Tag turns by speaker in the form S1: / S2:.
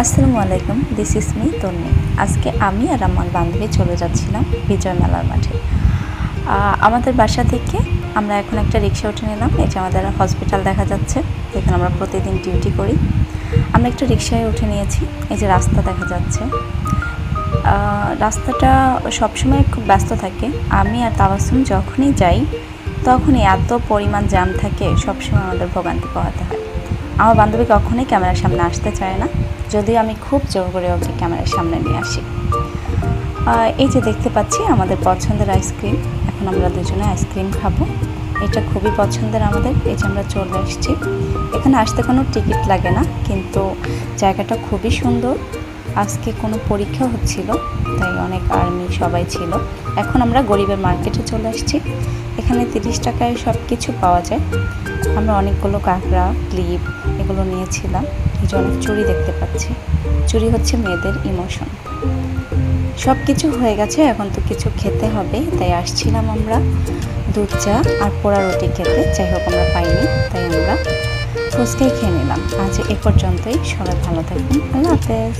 S1: আসসালামু আলাইকুম, this is me তন্নি। আজকে আমি আর আমার বান্ধবী চলে যাচ্ছিলাম বিজয় মেলার মাঠে। আমাদের বাসা থেকে আমরা এখন একটা রিক্সা উঠে নিলাম। এই যে আমাদের হসপিটাল দেখা যাচ্ছে, যেখানে আমরা প্রতিদিন ডিউটি করি। আমরা একটা রিক্সায় উঠে নিয়েছি। এই যে রাস্তা দেখা যাচ্ছে, রাস্তাটা সবসময় খুব ব্যস্ত থাকে। আমি আর তাবাসসুম যখনই যাই তখনই এত পরিমাণ জ্যাম থাকে, সবসময় আমাদের ভোগান্তি পোহাতে হয়। আমার বান্ধবী কখনোই ক্যামেরার সামনে আসতে চায় না, যদিও আমি খুব জোর করে ওকে ক্যামেরার সামনে নিয়ে আসি। এই যে দেখতে পাচ্ছি আমাদের পছন্দের আইসক্রিম। এখন আমরা দুজনে আইসক্রিম খাবো। এটা খুবই পছন্দের আমাদের। এই যে আমরা চলে আসছি। এখানে আসতে কোনো টিকিট লাগে না, কিন্তু জায়গাটা খুবই সুন্দর। আজকে কোনো পরীক্ষা হচ্ছিল, তাই অনেক আর্মি সবাই ছিল। এখন আমরা গরিবের মার্কেটে চলে আসছি। এখানে 30 টাকায় সব কিছু পাওয়া যায়। আমরা অনেকগুলো কাঁকড়া, ক্লিপ এগুলো নিয়েছিলাম। এই যে অনেক চুড়ি দেখতে পাচ্ছি। চুড়ি হচ্ছে মেয়েদের ইমোশন। সব কিছু হয়ে গেছে, এখন তো কিছু খেতে হবে, তাই আসছিলাম আমরা দুধ চা আর পোড়া রুটি খেতে। যাই হোক, আমরা পাইনি, তাই আমরা ফুচকাই খেয়ে নিলাম। আজ এ পর্যন্তই। সবাই ভালো থাকুন। আল্লাহ হাফেজ।